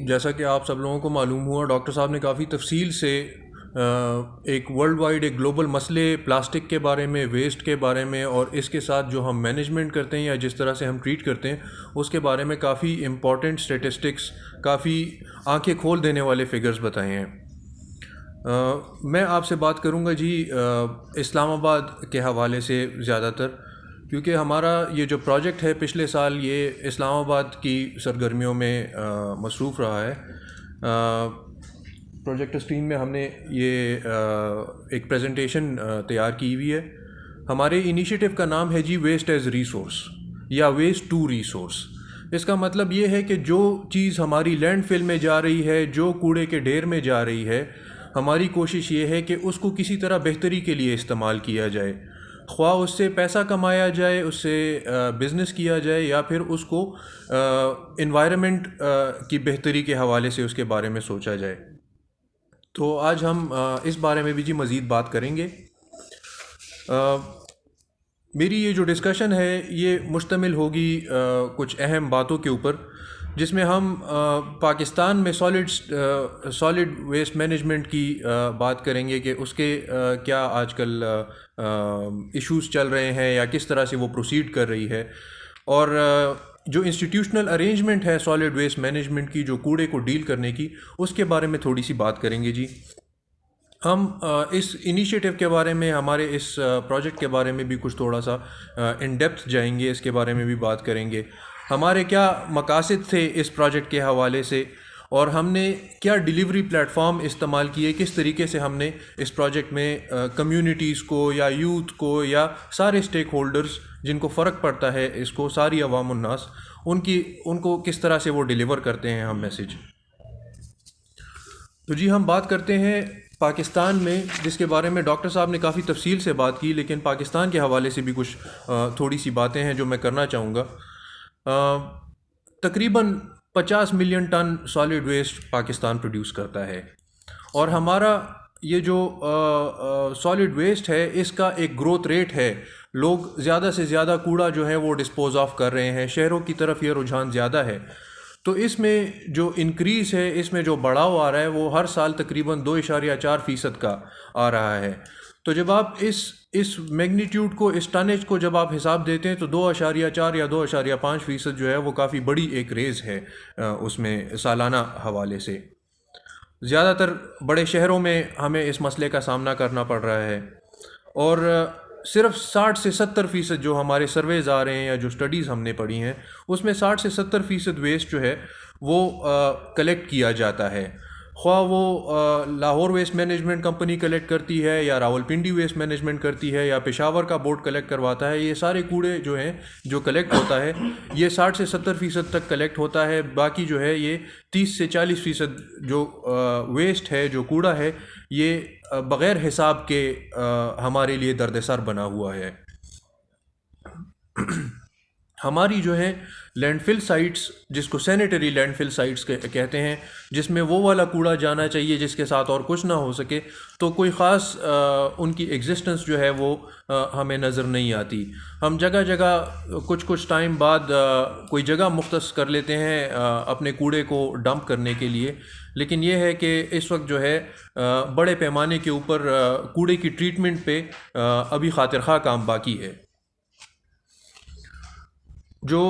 جیسا کہ آپ سب لوگوں کو معلوم ہوا، ڈاکٹر صاحب نے کافی تفصیل سے ایک ورلڈ وائڈ ایک گلوبل مسئلے پلاسٹک کے بارے میں، ویسٹ کے بارے میں، اور اس کے ساتھ جو ہم مینجمنٹ کرتے ہیں یا جس طرح سے ہم ٹریٹ کرتے ہیں اس کے بارے میں کافی امپورٹنٹ اسٹیٹسٹکس، کافی آنکھیں کھول دینے والے فگرز بتائے ہیں۔ میں آپ سے بات کروں گا جی اسلام آباد کے حوالے سے زیادہ تر، کیونکہ ہمارا یہ جو پروجیکٹ ہے پچھلے سال یہ اسلام آباد کی سرگرمیوں میں مصروف رہا ہے۔ پروجیکٹ اسٹریم میں ہم نے یہ ایک پریزنٹیشن تیار کی ہوئی ہے۔ ہمارے انیشیٹو کا نام ہے جی ویسٹ ایز ریسورس یا ویسٹ ٹو ریسورس۔ اس کا مطلب یہ ہے کہ جو چیز ہماری لینڈ فل میں جا رہی ہے، جو کوڑے کے ڈھیر میں جا رہی ہے، ہماری کوشش یہ ہے کہ اس کو کسی طرح بہتری کے لیے استعمال کیا جائے، خواہ اس سے پیسہ کمایا جائے، اس سے بزنس کیا جائے، یا پھر اس کو انوائرمنٹ کی بہتری کے حوالے سے اس کے بارے میں سوچا جائے۔ تو آج ہم اس بارے میں بھی جی مزید بات کریں گے۔ میری یہ جو ڈسکشن ہے یہ مشتمل ہوگی کچھ اہم باتوں کے اوپر، جس میں ہم پاکستان میں سالڈ ویسٹ مینجمنٹ کی بات کریں گے کہ اس کے کیا آج کل ایشوز چل رہے ہیں یا کس طرح سے وہ پروسیڈ کر رہی ہے، اور جو انسٹیٹیوشنل ارینجمنٹ ہے سالڈ ویسٹ مینجمنٹ کی، جو کوڑے کو ڈیل کرنے کی، اس کے بارے میں تھوڑی سی بات کریں گے جی۔ ہم اس انیشیٹو کے بارے میں، ہمارے اس پروجیکٹ کے بارے میں بھی کچھ تھوڑا سا ان ڈیپتھ جائیں گے، اس کے بارے میں بھی بات کریں گے، ہمارے کیا مقاصد تھے اس پروجیکٹ کے حوالے سے، اور ہم نے کیا ڈیلیوری پلیٹ فارم استعمال کیے، کس طریقے سے ہم نے اس پروجیکٹ میں کمیونٹیز کو یا یوتھ کو یا سارے اسٹیک ہولڈرز جن کو فرق پڑتا ہے اس کو، ساری عوام الناس، ان کو کس طرح سے وہ ڈیلیور کرتے ہیں ہم میسیج۔ تو جی ہم بات کرتے ہیں پاکستان میں، جس کے بارے میں ڈاکٹر صاحب نے کافی تفصیل سے بات کی، لیکن پاکستان کے حوالے سے بھی کچھ تھوڑی سی باتیں ہیں جو میں کرنا چاہوں گا۔ تقریباً 50 million ton solid waste Pakistan produce کرتا ہے، اور ہمارا یہ جو سالڈ ویسٹ ہے اس کا ایک گروتھ ریٹ ہے، لوگ زیادہ سے زیادہ کوڑا جو ہے وہ ڈسپوز آف کر رہے ہیں، شہروں کی طرف یہ رجحان زیادہ ہے، تو اس میں جو انکریز ہے، اس میں جو بڑھاؤ آ رہا ہے وہ ہر سال تقریباً 2.4% کا آ رہا ہے۔ تو جب آپ اس میگنیٹیوڈ کو، اس ٹنیج کو جب آپ حساب دیتے ہیں تو 2.4 یا 2.5% جو ہے وہ کافی بڑی ایک ریز ہے اس میں سالانہ حوالے سے۔ زیادہ تر بڑے شہروں میں ہمیں اس مسئلے کا سامنا کرنا پڑ رہا ہے، اور صرف 60 سے 70% جو ہمارے سرویز آ رہے ہیں یا جو سٹڈیز ہم نے پڑھی ہیں اس میں 60 سے 70% ویسٹ جو ہے وہ کلیکٹ کیا جاتا ہے، خواہ وہ Lahore waste management company collect کرتی ہے یا راولپنڈی ویسٹ مینجمنٹ کرتی ہے یا پشاور کا بورڈ کلیکٹ کرواتا ہے۔ یہ سارے کوڑے جو ہیں جو کلیکٹ ہوتا ہے یہ 60 سے 70% تک کلیکٹ ہوتا ہے، باقی جو ہے یہ 30 سے 40% جو ویسٹ ہے، جو کوڑا ہے، یہ بغیر حساب کے ہمارے لیے دردسر بنا ہوا ہے۔ ہماری جو ہے لینڈ فل سائٹس، جس کو سینیٹری لینڈ فل سائٹس کہتے ہیں، جس میں وہ والا کوڑا جانا چاہیے جس کے ساتھ اور کچھ نہ ہو سکے، تو کوئی خاص ان کی ایگزسٹنس جو ہے وہ ہمیں نظر نہیں آتی۔ ہم جگہ جگہ کچھ ٹائم بعد کوئی جگہ مختص کر لیتے ہیں اپنے کوڑے کو ڈمپ کرنے کے لیے، لیکن یہ ہے کہ اس وقت جو ہے بڑے پیمانے کے اوپر کوڑے کی ٹریٹمنٹ پہ ابھی خاطر خواہ کام باقی ہے۔ جو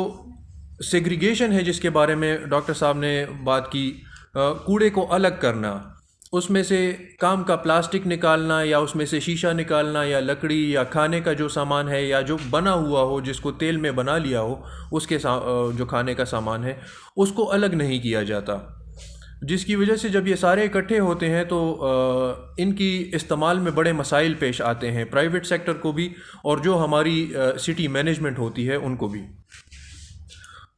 سیگریگیشن ہے جس کے بارے میں ڈاکٹر صاحب نے بات کی، کوڑے کو الگ کرنا، اس میں سے کام کا پلاسٹک نکالنا یا اس میں سے شیشہ نکالنا یا لکڑی یا کھانے کا جو سامان ہے یا جو بنا ہوا ہو، جس کو تیل میں بنا لیا ہو، اس کے جو کھانے کا سامان ہے اس کو الگ نہیں کیا جاتا، جس کی وجہ سے جب یہ سارے اکٹھے ہوتے ہیں تو ان کی استعمال میں بڑے مسائل پیش آتے ہیں، پرائیویٹ سیکٹر کو بھی اور جو ہماری سٹی مینجمنٹ ہوتی ہے ان کو بھی۔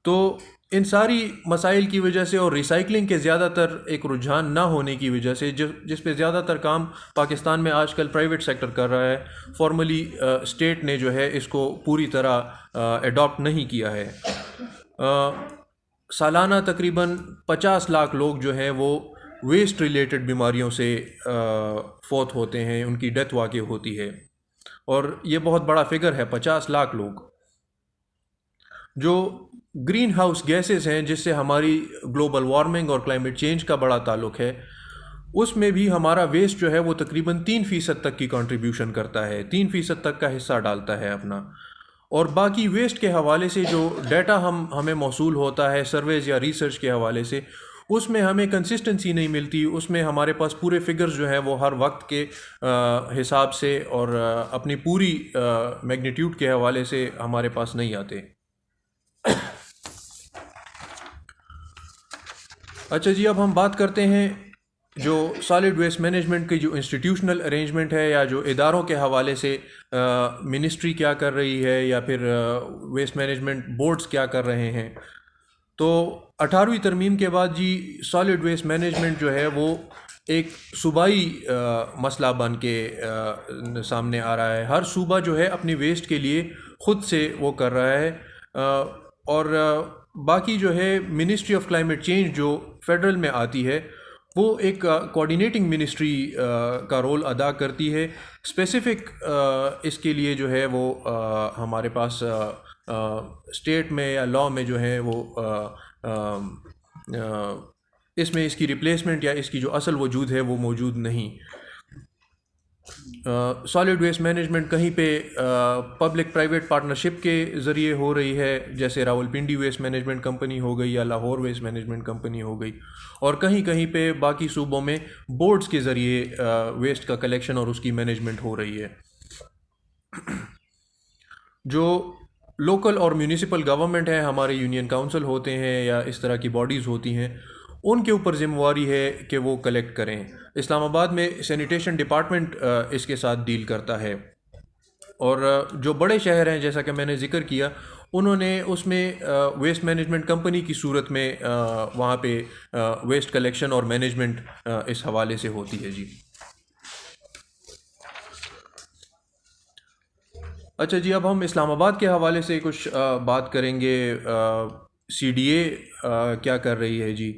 تو ان ساری مسائل کی وجہ سے اور ریسائکلنگ کے زیادہ تر ایک رجحان نہ ہونے کی وجہ سے، جس پہ زیادہ تر کام پاکستان میں آج کل پرائیویٹ سیکٹر کر رہا ہے، فارملی اسٹیٹ نے جو ہے اس کو پوری طرح ایڈاپٹ نہیں کیا ہے۔ سالانہ تقریباً 50 لاکھ لوگ جو ہیں وہ ویسٹ ریلیٹڈ بیماریوں سے فوت ہوتے ہیں، ان کی ڈیتھ واقع ہوتی ہے، اور یہ بہت بڑا فگر ہے، 50 لاکھ لوگ۔ جو گرین ہاؤس گیسز ہیں جس سے ہماری گلوبل وارمنگ اور کلائمیٹ چینج کا بڑا تعلق ہے، اس میں بھی ہمارا ویسٹ جو ہے وہ تقریباً 3% تک کی کنٹریبیوشن کرتا ہے، 3% تک کا حصہ ڈالتا ہے اپنا. اور باقی ویسٹ کے حوالے سے جو ڈیٹا ہمیں موصول ہوتا ہے سرویز یا ریسرچ کے حوالے سے، اس میں ہمیں کنسسٹنسی نہیں ملتی، اس میں ہمارے پاس پورے فگرز جو ہیں وہ ہر وقت کے حساب سے اور اپنی پوری میگنیٹیوڈ کے حوالے سے ہمارے پاس نہیں آتے. اچھا جی، اب ہم بات کرتے ہیں جو سالڈ ویسٹ مینجمنٹ کی جو انسٹیٹیوشنل ارینجمنٹ ہے یا جو اداروں کے حوالے سے منسٹری کیا کر رہی ہے یا پھر ویسٹ مینجمنٹ بورڈز کیا کر رہے ہیں. تو 18ویں ترمیم کے بعد جی سالڈ ویسٹ مینجمنٹ جو ہے وہ ایک صوبائی مسئلہ بن کے سامنے آ رہا ہے. ہر صوبہ جو ہے اپنی ویسٹ کے لیے خود سے وہ کر رہا ہے، اور باقی جو ہے منسٹری آف کلائمیٹ چینج جو فیڈرل میں آتی ہے وہ ایک کوآرڈینیٹنگ منسٹری کا رول ادا کرتی ہے. اسپیسیفک اس کے لیے جو ہے وہ ہمارے پاس اسٹیٹ میں یا لاء میں جو ہے وہ اس میں اس کی ریپلیسمنٹ یا اس کی جو اصل وجود ہے وہ موجود نہیں. سالڈ ویسٹ مینجمنٹ کہیں پہ پبلک پرائیویٹ پارٹنرشپ کے ذریعے ہو رہی ہے، جیسے راولپنڈی ویسٹ مینجمنٹ کمپنی ہو گئی یا لاہور ویسٹ مینجمنٹ کمپنی ہو گئی، اور کہیں کہیں پہ باقی صوبوں میں بورڈز کے ذریعے ویسٹ کا کلیکشن اور اس کی مینجمنٹ ہو رہی ہے. جو لوکل اور میونسپل گورنمنٹ ہے، ہمارے یونین کاؤنسل ہوتے ہیں یا اس طرح کی باڈیز ہوتی ہیں، ان کے اوپر ذمہ داری ہے کہ وہ کلیکٹ کریں. اسلام آباد میں سینیٹیشن ڈپارٹمنٹ اس کے ساتھ ڈیل کرتا ہے، اور جو بڑے شہر ہیں جیسا کہ میں نے ذکر کیا انہوں نے اس میں ویسٹ مینجمنٹ کمپنی کی صورت میں وہاں پہ ویسٹ کلیکشن اور مینجمنٹ اس حوالے سے ہوتی ہے. جی اچھا جی، اب ہم اسلام آباد کے حوالے سے کچھ بات کریں گے. سی ڈی اے کیا کر رہی ہے جی.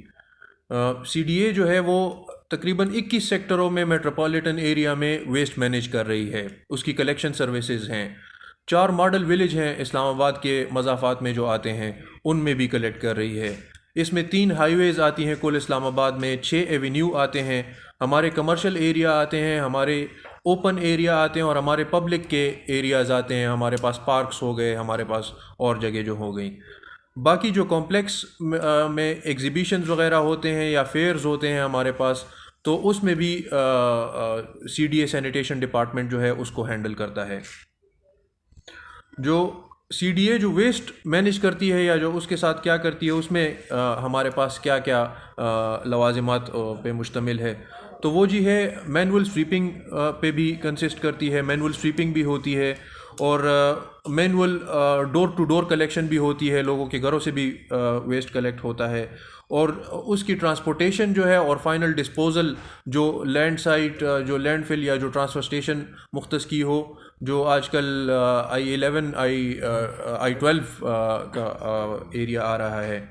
سی ڈی اے جو ہے وہ تقریباً 21 سیکٹروں میں میٹروپولیٹن ایریا میں ویسٹ مینیج کر رہی ہے. اس کی کلیکشن سروسز ہیں. 4 ماڈل ولیج ہیں اسلام آباد کے مضافات میں جو آتے ہیں، ان میں بھی کلیکٹ کر رہی ہے. اس میں 3 ہائی ویز آتی ہیں کل اسلام آباد میں، 6 ایونیو آتے ہیں، ہمارے کمرشل ایریا آتے ہیں، ہمارے اوپن ایریا آتے ہیں، اور ہمارے پبلک کے ایریاز آتے ہیں. ہمارے پاس پارکس ہو گئے، ہمارے پاس اور جگہ جو ہو گئی. باقی جو کمپلیکس میں ایگزیبیشنز وغیرہ ہوتے ہیں یا فیئرز ہوتے ہیں ہمارے پاس، تو اس میں بھی C D A sanitation department جو ہے اس کو ہینڈل کرتا ہے. جو سی ڈی اے جو ویسٹ مینیج کرتی ہے یا جو اس کے ساتھ کیا کرتی ہے، اس میں ہمارے پاس کیا کیا لوازمات پہ مشتمل ہے. تو وہ جی ہے مینول سویپنگ پہ بھی کنسسٹ کرتی ہے، مینول سویپنگ بھی ہوتی ہے، اور manual door to door collection بھی ہوتی ہے، لوگوں کے گھروں سے بھی ویسٹ کلیکٹ ہوتا ہے، اور اس کی ٹرانسپورٹیشن جو ہے اور فائنل ڈسپوزل جو لینڈ سائٹ جو لینڈ فل یا جو ٹرانسفر اسٹیشن مختص کی ہو، جو آج کل I11 I12 کا ایریا آ رہا ہے.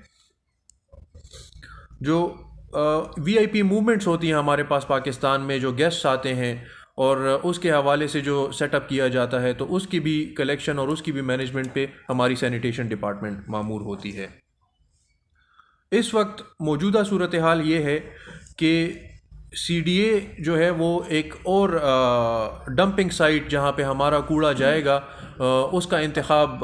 جو وی آئی پی موومنٹس ہوتی ہیں ہمارے پاس پاکستان میں، جو گیسٹس آتے ہیں اور اس کے حوالے سے جو سیٹ اپ کیا جاتا ہے، تو اس کی بھی کلیکشن اور اس کی بھی مینجمنٹ پہ ہماری سینیٹیشن ڈپارٹمنٹ مامور ہوتی ہے. اس وقت موجودہ صورتحال یہ ہے کہ سی ڈی اے جو ہے وہ ایک اور ڈمپنگ سائٹ جہاں پہ ہمارا کوڑا جائے گا اس کا انتخاب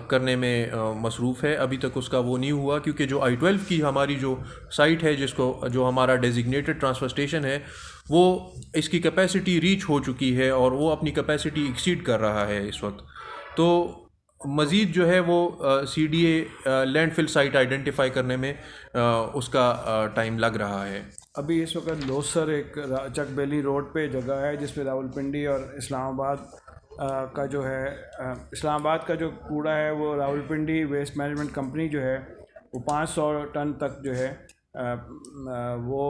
کرنے میں مصروف ہے. ابھی تک اس کا وہ نہیں ہوا، کیونکہ جو I12 کی ہماری جو سائٹ ہے، جو ہمارا ڈیزگنیٹڈ ٹرانسفر اسٹیشن ہے، وہ اس کی کیپیسٹی ریچ ہو چکی ہے اور وہ اپنی کیپیسٹی ایکسیڈ کر رہا ہے اس وقت. تو مزید جو ہے وہ C D A landfill site identify کرنے میں اس کا ٹائم لگ رہا ہے. ابھی اس وقت لوسر ایک چک بیلی روڈ پہ جگہ ہے جس پہ راولپنڈی اور اسلام آباد کا جو ہے اسلام آباد کا جو کوڑا ہے وہ راولپنڈی ویسٹ مینجمنٹ کمپنی جو ہے وہ 500 ٹن تک جو ہے وہ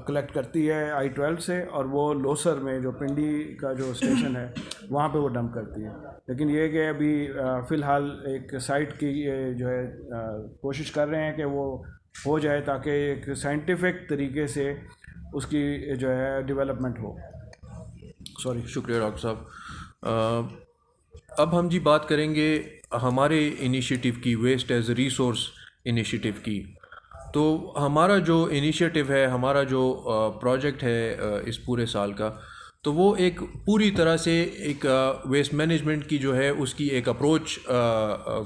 کلیکٹ کرتی ہے I12 سے، اور وہ لوسر میں جو پنڈی کا جو اسٹیشن ہے وہاں پہ وہ ڈمپ کرتی ہے. لیکن یہ کہ ابھی فی الحال ایک سائٹ کی جو ہے کوشش کر رہے ہیں کہ وہ ہو جائے تاکہ ایک سائنٹیفک طریقے سے اس کی جو ہے ڈیولپمنٹ ہو. شکریہ ڈاکٹر صاحب. اب ہم جی بات کریں گے ہمارے انیشیٹو کی waste as a resource initiative کی. تو ہمارا جو انیشیٹو ہے, ہمارا جو پروجیکٹ ہے اس پورے سال کا, تو وہ ایک پوری طرح سے ایک ویسٹ مینجمنٹ کی جو ہے اس کی ایک اپروچ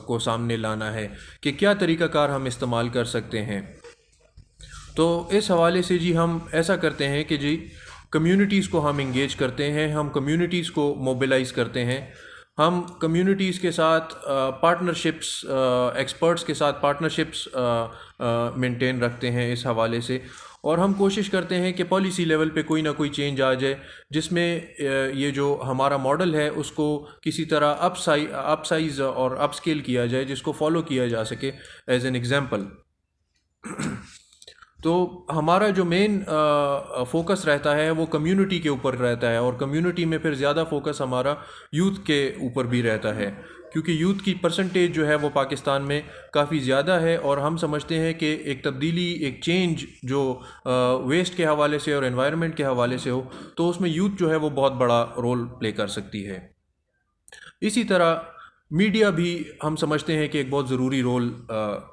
کو سامنے لانا ہے کہ کیا طریقہ کار ہم استعمال کر سکتے ہیں. تو اس حوالے سے جی ہم ایسا کرتے ہیں کہ جی کمیونٹیز کو ہم انگیج کرتے ہیں, ہم کمیونٹیز کو موبلائز کرتے ہیں, ہم کمیونٹیز کے ساتھ پارٹنرشپس, ایکسپرٹس کے ساتھ پارٹنرشپس مینٹین رکھتے ہیں اس حوالے سے, اور ہم کوشش کرتے ہیں کہ پالیسی لیول پہ کوئی نہ کوئی چینج آ جائے جس میں یہ جو ہمارا ماڈل ہے اس کو کسی طرح اپ سائز اور اپ اسکیل کیا جائے, جس کو فالو کیا جا سکے ایز این ایگزامپل. تو ہمارا جو مین فوکس رہتا ہے وہ کمیونٹی کے اوپر رہتا ہے, اور کمیونٹی میں پھر زیادہ فوکس ہمارا یوتھ کے اوپر بھی رہتا ہے, کیونکہ یوتھ کی پرسنٹیج جو ہے وہ پاکستان میں کافی زیادہ ہے, اور ہم سمجھتے ہیں کہ ایک تبدیلی, ایک چینج جو ویسٹ کے حوالے سے اور انوائرمنٹ کے حوالے سے ہو تو اس میں یوتھ جو ہے وہ بہت بڑا رول پلے کر سکتی ہے. اسی طرح میڈیا بھی ہم سمجھتے ہیں کہ ایک بہت ضروری رول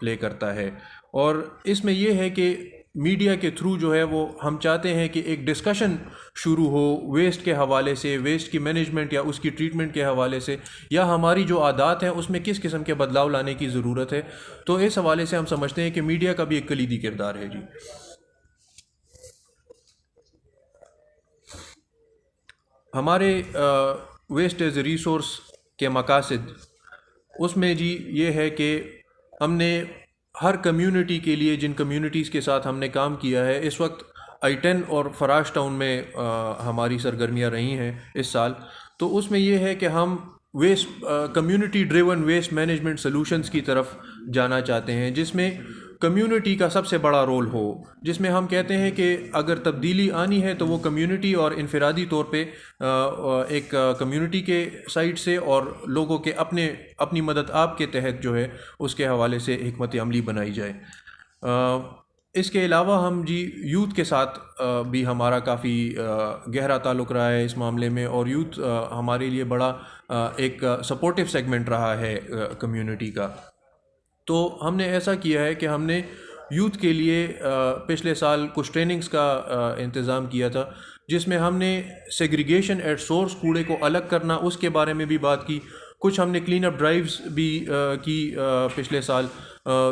پلے کرتا ہے, اور اس میں یہ ہے کہ میڈیا کے تھرو جو ہے وہ ہم چاہتے ہیں کہ ایک ڈسکشن شروع ہو ویسٹ کے حوالے سے, ویسٹ کی مینجمنٹ یا اس کی ٹریٹمنٹ کے حوالے سے, یا ہماری جو عادات ہیں اس میں کس قسم کے بدلاؤ لانے کی ضرورت ہے. تو اس حوالے سے ہم سمجھتے ہیں کہ میڈیا کا بھی ایک کلیدی کردار ہے. جی ہمارے ویسٹ ایز اے ریسورس کے مقاصد, اس میں جی یہ ہے کہ ہم نے ہر کمیونٹی کے لیے, جن کمیونٹیز کے ساتھ ہم نے کام کیا ہے, اس وقت I-10 اور فراش ٹاؤن میں ہماری سرگرمیاں رہی ہیں اس سال, تو اس میں یہ ہے کہ ہم waste community driven waste management solutions کی طرف جانا چاہتے ہیں, جس میں کمیونٹی کا سب سے بڑا رول ہو, جس میں ہم کہتے ہیں کہ اگر تبدیلی آنی ہے تو وہ کمیونٹی اور انفرادی طور پہ ایک کمیونٹی کے سائڈ سے اور لوگوں کے اپنی مدد آپ کے تحت جو ہے اس کے حوالے سے حکمت عملی بنائی جائے. اس کے علاوہ ہم جی یوتھ کے ساتھ بھی ہمارا کافی گہرا تعلق رہا ہے اس معاملے میں, اور یوتھ ہمارے لیے بڑا ایک سپورٹیو سیگمنٹ رہا ہے کمیونٹی کا. تو ہم نے ایسا کیا ہے کہ ہم نے یوتھ کے لیے پچھلے سال کچھ ٹریننگز کا انتظام کیا تھا, جس میں ہم نے سیگریگیشن ایٹ سورس, کوڑے کو الگ کرنا, اس کے بارے میں بھی بات کی. کچھ ہم نے کلین اپ ڈرائیوز بھی کی پچھلے سال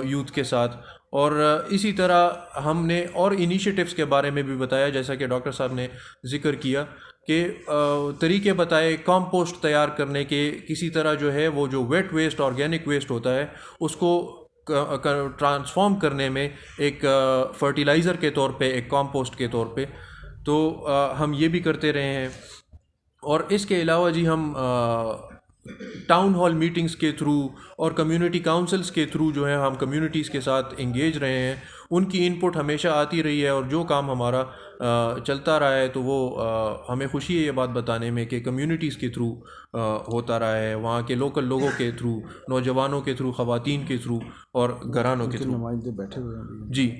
یوتھ کے ساتھ, اور اسی طرح ہم نے اور انیشیٹوز کے بارے میں بھی بتایا, جیسا کہ ڈاکٹر صاحب نے ذکر کیا کہ طریقے بتائے کمپوسٹ تیار کرنے کے, کسی طرح جو ہے وہ جو ویٹ ویسٹ آرگینک ویسٹ ہوتا ہے اس کو ٹرانسفارم کرنے میں ایک فرٹیلائزر کے طور پہ, ایک کمپوسٹ کے طور پہ. تو ہم یہ بھی کرتے رہے ہیں. اور اس کے علاوہ جی ہم ٹاؤن ہال میٹنگز کے تھرو اور کمیونٹی کاؤنسلز کے تھرو جو ہے ہم کمیونٹیز کے ساتھ انگیج رہے ہیں. ان کی انپٹ ہمیشہ آتی رہی ہے, اور جو کام ہمارا چلتا رہا ہے تو وہ ہمیں خوشی ہے یہ بات بتانے میں کہ کمیونٹیز کے تھرو ہوتا رہا ہے, وہاں کے لوکل لوگوں کے تھرو, نوجوانوں کے تھرو, خواتین کے تھرو اور گھرانوں کے تھرو. نمائندے بیٹھے ہوئے ہیں جی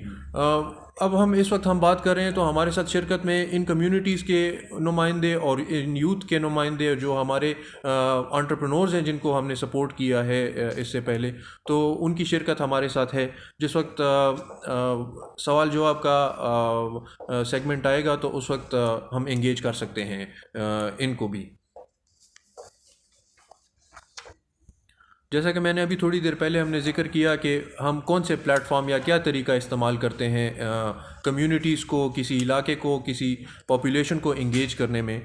اب ہم اس وقت ہم بات کر رہے ہیں تو ہمارے ساتھ شرکت میں ان کمیونٹیز کے نمائندے اور ان یوتھ کے نمائندے جو ہمارے انٹرپرینورز ہیں جن کو ہم نے سپورٹ کیا ہے اس سے پہلے, تو ان کی شرکت ہمارے ساتھ ہے. جس وقت سوال جواب کا سیگمنٹ آئے گا تو اس وقت ہم انگیج کر سکتے ہیں ان کو بھی. جیسا کہ میں نے ابھی تھوڑی دیر پہلے ہم نے ذکر کیا کہ ہم کون سے پلیٹ فارم یا کیا طریقہ استعمال کرتے ہیں کمیونٹیز کو, کسی علاقے کو, کسی پاپولیشن کو انگیج کرنے میں.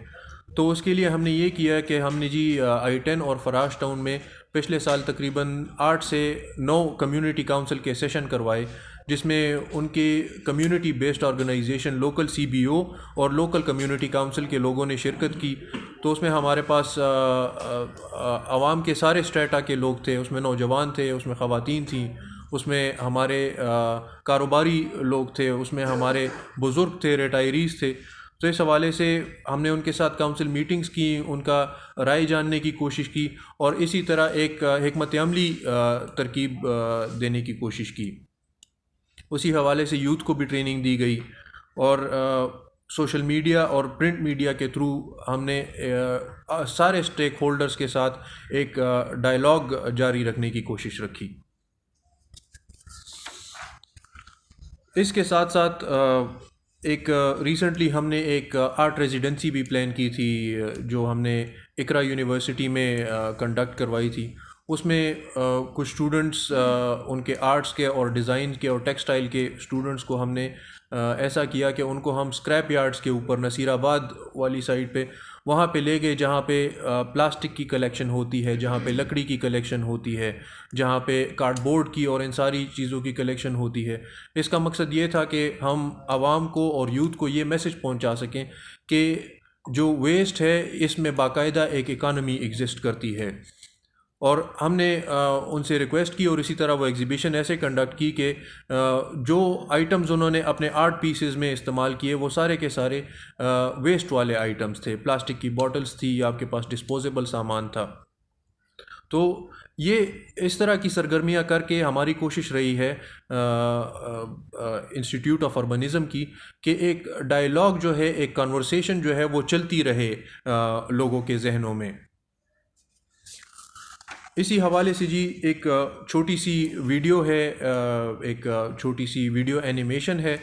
تو اس کے لیے ہم نے یہ کیا کہ ہم نے جی I-10 اور فراش ٹاؤن میں پچھلے سال تقریباً 8 سے 9 کمیونٹی کاؤنسل کے سیشن کروائے, جس میں ان کے community based organisation, local CBO اور لوکل کمیونٹی کاؤنسل کے لوگوں نے شرکت کی. تو اس میں ہمارے پاس عوام کے سارے اسٹریٹا کے لوگ تھے, اس میں نوجوان تھے, اس میں خواتین تھیں, اس میں ہمارے کاروباری لوگ تھے, اس میں ہمارے بزرگ تھے, ریٹائریز تھے. تو اس حوالے سے ہم نے ان کے ساتھ کاؤنسل میٹنگز کی, ان کا رائے جاننے کی کوشش کی, اور اسی طرح ایک حکمت عملی ترکیب دینے کی کوشش کی. اسی حوالے سے یوتھ کو بھی ٹریننگ دی گئی, اور سوشل میڈیا اور پرنٹ میڈیا کے تھرو ہم نے سارے اسٹیک ہولڈرز کے ساتھ ایک ڈائلاگ جاری رکھنے کی کوشش رکھی. اس کے ساتھ ساتھ ایک ریسنٹلی ہم نے ایک آرٹ ریزیڈنسی بھی پلان کی تھی جو ہم نے اقرا یونیورسٹی میں کنڈکٹ کروائی تھی. اس میں کچھ اسٹوڈنٹس ان کے آرٹس کے اور ڈیزائن کے اور ٹیکسٹائل کے اسٹوڈنٹس کو ہم نے ایسا کیا کہ ان کو ہم اسکریپ یارڈس کے اوپر نصیر آباد والی سائڈ پہ وہاں پہ لے گئے جہاں پہ پلاسٹک کی کلیکشن ہوتی ہے, جہاں پہ لکڑی کی کلیکشن ہوتی ہے, جہاں پہ کارڈ بورڈ کی اور ان ساری چیزوں کی کلیکشن ہوتی ہے. اس کا مقصد یہ تھا کہ ہم عوام کو اور یوتھ کو یہ میسج پہنچا سکیں کہ جو ویسٹ ہے اس میں باقاعدہ ایک اکانومی ایگزسٹ کرتی ہے. اور ہم نے ان سے ریکویسٹ کی اور اسی طرح وہ ایگزیبیشن ایسے کنڈکٹ کی کہ جو آئٹمز انہوں نے اپنے آرٹ پیسز میں استعمال کیے وہ سارے کے سارے ویسٹ والے آئٹمز تھے. پلاسٹک کی بوٹلز تھی یا آپ کے پاس ڈسپوزیبل سامان تھا. تو یہ اس طرح کی سرگرمیاں کر کے ہماری کوشش رہی ہے انسٹیٹیوٹ آف اربنزم کی کہ ایک ڈائلاگ جو ہے, ایک کنورسیشن جو ہے وہ چلتی رہے لوگوں کے ذہنوں میں. اسی حوالے سے جی ایک چھوٹی سی ویڈیو ہے, ایک چھوٹی سی ویڈیو اینیمیشن ہے